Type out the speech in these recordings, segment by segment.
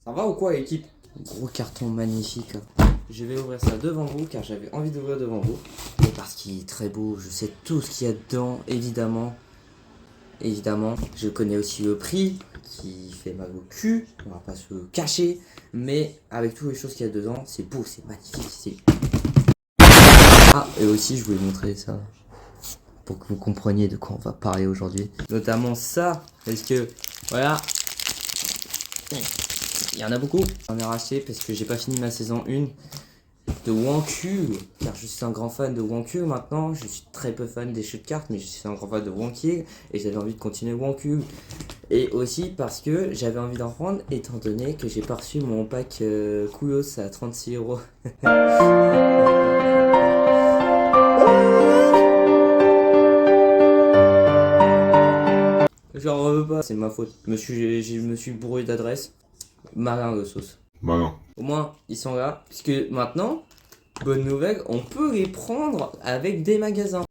Ça va ou quoi, équipe? Gros carton magnifique. Je vais ouvrir ça devant vous car j'avais envie d'ouvrir devant vous. Et parce qu'il est très beau, je sais tout ce qu'il y a dedans, évidemment. Évidemment, je connais aussi le prix qui fait mal au cul, on va pas se cacher. Mais avec toutes les choses qu'il y a dedans, c'est beau, c'est magnifique, c'est... Ah, et aussi je voulais montrer ça pour que vous compreniez de quoi on va parler aujourd'hui. Notamment ça, parce que, voilà, il y en a beaucoup. J'en ai racheté parce que j'ai pas fini ma saison 1 de Wanku, car je suis un grand fan de Wanku maintenant. Je suis très peu fan des jeux de cartes, mais je suis un grand fan de Wanku et j'avais envie de continuer Wanku. Et aussi parce que j'avais envie d'en prendre, étant donné que j'ai pas reçu mon pack Koulos à 36 €. J'en veux pas, c'est ma faute. Je me suis bourré d'adresse. Marin de sauce. Bah Au moins, ils sont là. Puisque maintenant, bonne nouvelle, on peut les prendre avec des magasins.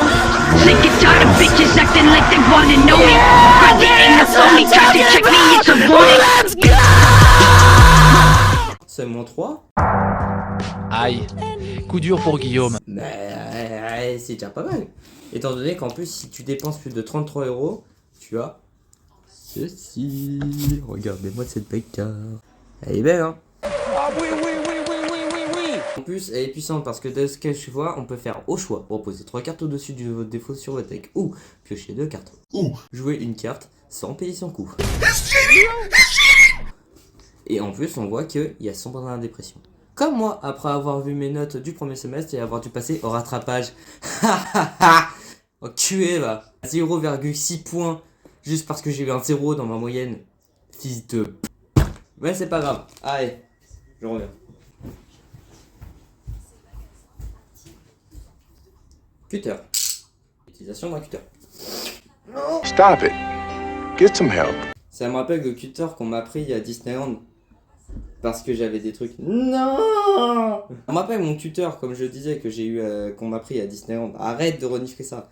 Seulement 3. Aïe, coup dur pour Guillaume. Mais c'est déjà pas mal. Étant donné qu'en plus, si tu dépenses plus de 33 €, tu as ceci. Regardez-moi cette belle carte. Elle est belle, hein? Ah oui, oui, oui, oui, oui, oui, oui. En plus, elle est puissante parce que de ce que je vois, on peut faire au choix reposer 3 cartes au-dessus de votre défaut sur votre deck ou piocher 2 cartes ou jouer une carte sans payer son coût. Et en plus, on voit qu'il y a sombre dans la dépression. Comme moi, après avoir vu mes notes du premier semestre et avoir dû passer au rattrapage. Enculé va. 0,6 points juste parce que j'ai eu un 0 dans ma moyenne. Fils de... Mais c'est pas grave. Allez, je reviens. Cutter. Utilisation d'un cutter. Stop it. Get some help. Ça me rappelle le cutter qu'on m'a pris à Disneyland. Parce que j'avais des trucs... Non. Ça me rappelle mon cutter, comme je disais, que j'ai eu, qu'on m'a pris à Disneyland. Arrête de renifler ça.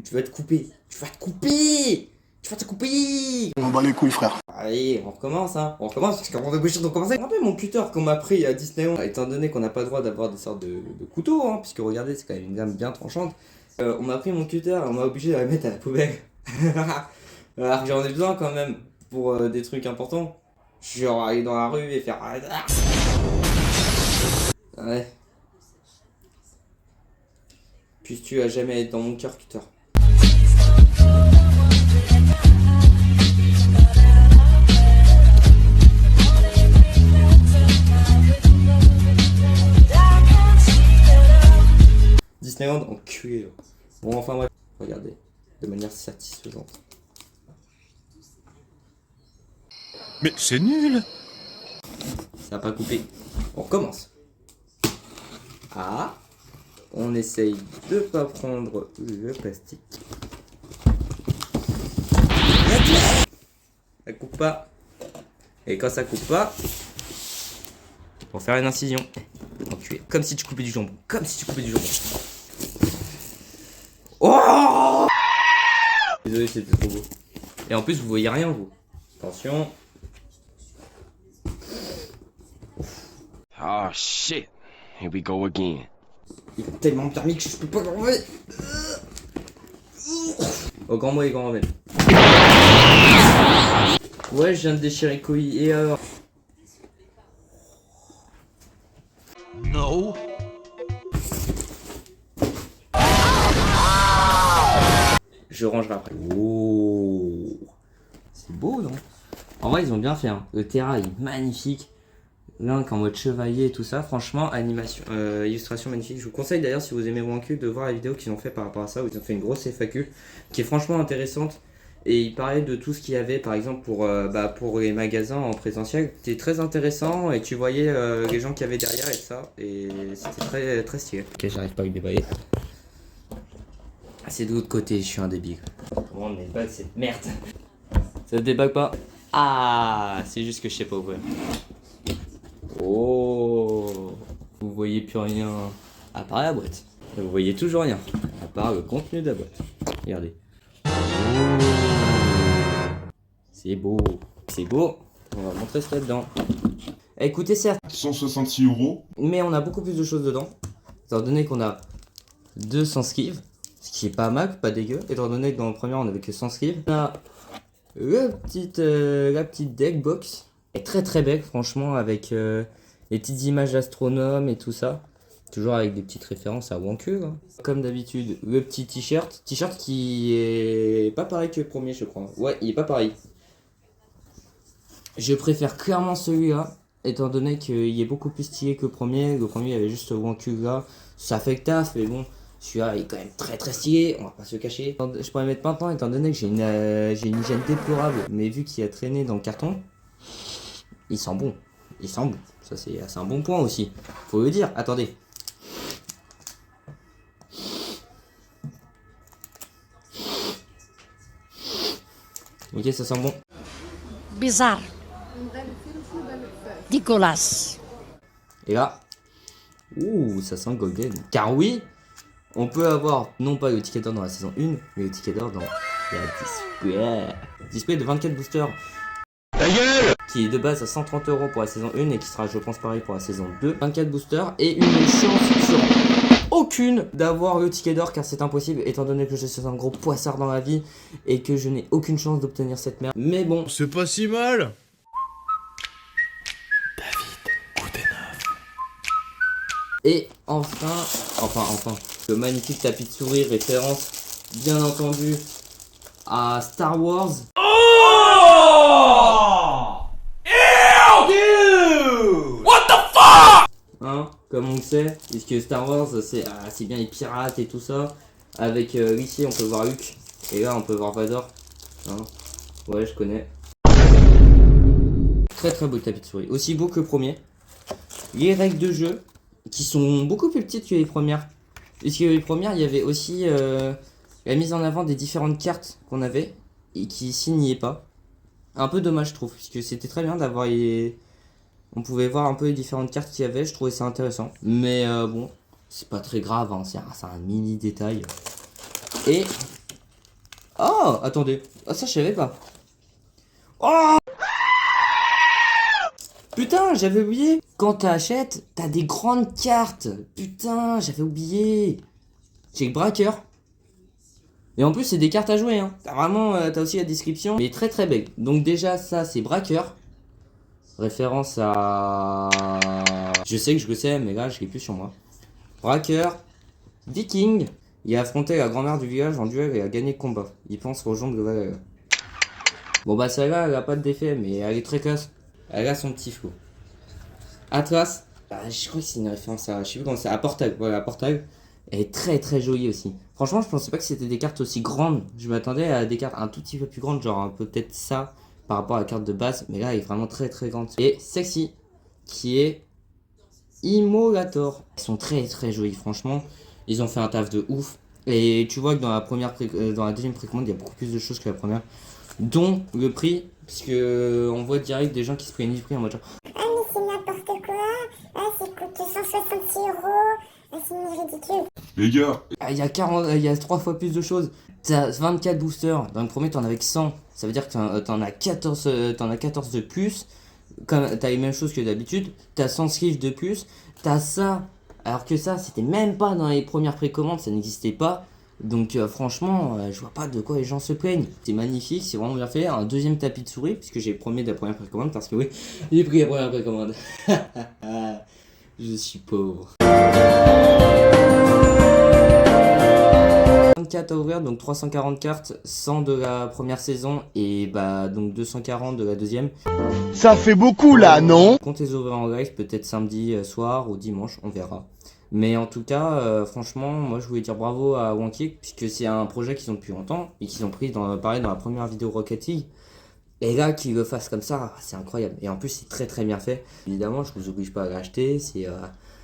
Tu vas te couper. Tu vas te couper. Tu vas te couper. On bat les couilles, frère. Allez, on recommence, hein. On recommence parce qu'on est obligé de recommencer. Ça me rappelle mon cutter qu'on m'a pris à Disneyland. Étant donné qu'on n'a pas le droit d'avoir des sortes de couteaux, hein, puisque regardez, c'est quand même une gamme bien tranchante. On m'a pris mon cutter et on m'a obligé de la mettre à la poubelle. Alors que j'en ai besoin quand même pour des trucs importants. Genre aller dans la rue et faire... Ouais. Puisses-tu à jamais être dans mon cœur, cutter. Disneyland en cuir. Bon, enfin bref, regardez, de manière satisfaisante. Mais c'est nul. Ça n'a pas coupé. On recommence. Ah, on essaye de pas prendre le plastique. Ça coupe pas. Et quand ça coupe pas, pour faire une incision. Enculé. Comme si tu coupais du jambon. Comme si tu coupais du jambon. Oh! Désolé, c'était trop beau. Et en plus, vous voyez rien, vous. Attention. Oh shit. Here we go again. Il est tellement bien mis que je peux pas l'enlever. Au grand mot et grand remède. Ouais, je viens de déchirer Koi. Et alors? No. Je rangerai après. Oh, c'est beau, non? En vrai, ils ont bien fait. Hein. Le terrain est magnifique. Link en mode chevalier et tout ça. Franchement, animation, illustration magnifique. Je vous conseille d'ailleurs, si vous aimez Wanku, de voir la vidéo qu'ils ont fait par rapport à ça, où ils ont fait une grosse FAQ qui est franchement intéressante. Et ils parlaient de tout ce qu'il y avait, par exemple, pour les magasins en présentiel. C'était très intéressant et tu voyais les gens qu'il y avait derrière et ça. Et c'était très, très stylé. Ok, j'arrive pas à le déballer. Ah, c'est de l'autre côté, je suis un débile. Comment on débug cette merde? Ça se débug pas? Ah, c'est juste que je sais pas ouvrir. Oh, vous voyez plus rien à part la boîte. Vous voyez toujours rien à part le contenu de la boîte. Regardez. C'est beau. C'est beau. On va montrer ce qu'il y a dedans. Elle coûtait certes, 166 €. mais on a beaucoup plus de choses dedans. Étant donné qu'on a 200 skives, ce qui est pas mal, pas dégueu. Étant donné que dans le premier on avait que 100 skives. On a la petite deck box. Elle est très très belle franchement avec les petites images d'astronomes et tout ça. Toujours avec des petites références à Wanku. Hein. Comme d'habitude, le petit t-shirt. T-shirt qui est pas pareil que le premier je crois. Ouais, il est pas pareil. Je préfère clairement celui-là. Étant donné qu'il est beaucoup plus stylé que le premier. Le premier il y avait juste Wanku là. Ça fait le taf mais bon. Celui-là il est quand même très très stylé, on va pas se cacher. Je pourrais mettre maintenant étant donné que j'ai une hygiène déplorable. Mais vu qu'il a traîné dans le carton, il sent bon. Il sent bon. Ça c'est un bon point aussi. Faut le dire, attendez. Ok, ça sent bon. Bizarre. Dégueulasse. Et là, ouh, ça sent golden. Car oui, on peut avoir non pas le ticket d'or dans la saison 1, mais le ticket d'or dans la display de 24 boosters. Ta gueule! Qui est de base à 130 € pour la saison 1 et qui sera, je pense, pareil pour la saison 2. 24 boosters et une chance sur aucune d'avoir le ticket d'or car c'est impossible étant donné que je suis un gros poissard dans la vie et que je n'ai aucune chance d'obtenir cette merde. Mais bon, C'est pas si mal. et enfin, le magnifique tapis de souris, référence bien entendu à Star Wars. Hein, comme on le sait, puisque Star Wars c'est bien les pirates et tout ça. Avec ici on peut voir Luke et là on peut voir Vador. Hein, ouais, je connais. Très très beau tapis de souris, aussi beau que le premier. Les règles de jeu qui sont beaucoup plus petites que les premières. Puisque les premières il y avait aussi la mise en avant des différentes cartes qu'on avait et qui ici n'y est pas. Un peu dommage je trouve, puisque c'était très bien d'avoir les... On pouvait voir un peu les différentes cartes qu'il y avait, je trouvais ça intéressant. Mais bon, c'est pas très grave, hein, c'est un mini détail. Et... Oh, attendez, ça je savais pas. Oh putain, j'avais oublié. Quand t'achètes, t'as des grandes cartes. Putain, j'avais oublié. J'ai le braqueur. Et en plus, c'est des cartes à jouer, hein. T'as aussi la description, mais très très belle. Donc déjà, ça, c'est braqueur. Référence à... Je sais que je le sais, mais là, je l'ai plus sur moi. Braqueur. Viking. Il a affronté la grand-mère du village en duel et a gagné le combat. Il pense rejoindre le Valhalla. Bon bah celle-là, elle a pas de défait, mais elle est très classe. Elle a son petit flot. Atlas. Bah, je crois que c'est une référence à... Je sais plus comment c'est. À Portal. Voilà, à Portal. Elle est très très jolie aussi. Franchement, je pensais pas que c'était des cartes aussi grandes. Je m'attendais à des cartes un tout petit peu plus grandes, genre peut-être ça par rapport à la carte de base. Mais là, elle est vraiment très très grande. Et sexy, qui est Immolator. Ils sont très très jolis, franchement. Ils ont fait un taf de ouf. Et tu vois que dans la deuxième précommande, il y a beaucoup plus de choses que la première. Dont le prix, parce que on voit direct des gens qui se prennent du prix en mode genre... Ah mais c'est n'importe quoi, ah ça coûte 166 €, ah c'est ridicule. Les gars, Il y a 3 fois plus de choses. T'as 24 boosters, dans le premier t'en avais que 100. Ça veut dire que t'en as 14 de plus. Comme t'as les mêmes choses que d'habitude. T'as 100 skiffs de plus. T'as ça, alors que ça c'était même pas dans les premières précommandes, ça n'existait pas. Donc franchement, je vois pas de quoi les gens se plaignent. C'est magnifique, c'est vraiment bien fait. Un deuxième tapis de souris, puisque j'ai le premier de la première précommande, parce que oui, j'ai pris la première précommande. Je suis pauvre. 24 à ouvrir, donc 340 cartes, 100 de la première saison et bah donc 240 de la deuxième. Ça fait beaucoup là, non? Comptez les ouvrir en live, peut-être samedi soir ou dimanche, on verra. Mais en tout cas, franchement, moi je voulais dire bravo à Wanky, puisque c'est un projet qu'ils ont depuis longtemps et qu'ils ont pris pareil dans la première vidéo Rocket League. Et là, qu'ils le fassent comme ça, c'est incroyable. Et en plus, c'est très très bien fait. Évidemment, je vous oblige pas à l'acheter,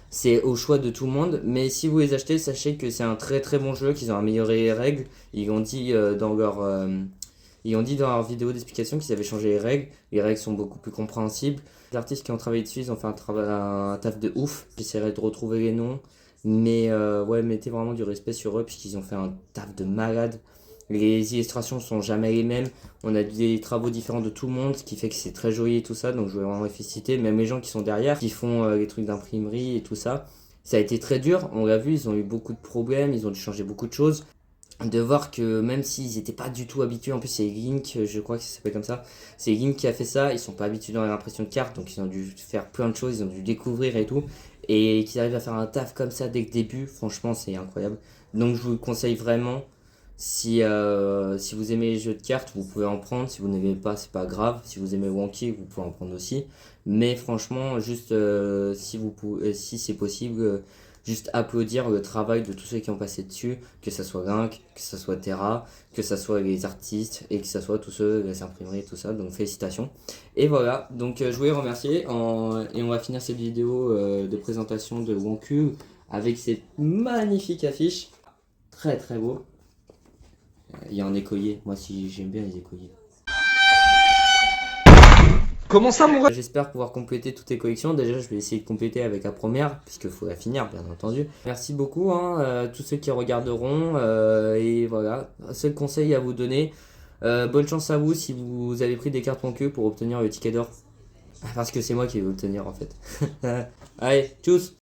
c'est au choix de tout le monde. Mais si vous les achetez, sachez que c'est un très très bon jeu, qu'ils ont amélioré les règles. Ils ont dit dans leur vidéo d'explication qu'ils avaient changé les règles. Les règles sont beaucoup plus compréhensibles. Les artistes qui ont travaillé dessus, ils ont fait un taf de ouf. J'essaierai de retrouver les noms. Mais ouais, mettez vraiment du respect sur eux, puisqu'ils ont fait un taf de malade. Les illustrations sont jamais les mêmes. On a des travaux différents de tout le monde, ce qui fait que c'est très joli et tout ça. Donc je voulais vraiment les féliciter. Même les gens qui sont derrière, qui font les trucs d'imprimerie et tout ça. Ça a été très dur, on l'a vu, ils ont eu beaucoup de problèmes, ils ont dû changer beaucoup de choses. De voir que même s'ils n'étaient pas du tout habitués, en plus c'est Link, je crois que ça s'appelle comme ça, c'est Link qui a fait ça, ils sont pas habitués dans l'impression de cartes, donc ils ont dû faire plein de choses, ils ont dû découvrir et tout, et qu'ils arrivent à faire un taf comme ça dès le début, franchement c'est incroyable. Donc je vous le conseille vraiment, si vous aimez les jeux de cartes, vous pouvez en prendre, si vous n'aimez pas, c'est pas grave, si vous aimez Wonky, vous pouvez en prendre aussi, mais franchement, juste si c'est possible, juste applaudir le travail de tous ceux qui ont passé dessus, que ça soit Link, que ça soit Terra, que ça soit les artistes et que ça soit tous ceux, les imprimeries et tout ça, donc félicitations. Et voilà, donc je voulais remercier et on va finir cette vidéo de présentation de Wonku avec cette magnifique affiche, très très beau. Il y a un écolier, moi si j'aime bien les écoliers. Comment ça, mon gars? J'espère pouvoir compléter toutes les collections. Déjà, je vais essayer de compléter avec la première, puisqu'il faut la finir, bien entendu. Merci beaucoup, tous ceux qui regarderont. Et voilà, seul conseil à vous donner. Bonne chance à vous si vous avez pris des cartes Wonku pour obtenir le ticket d'or. Parce que c'est moi qui vais l'obtenir, en fait. Allez, tchuss!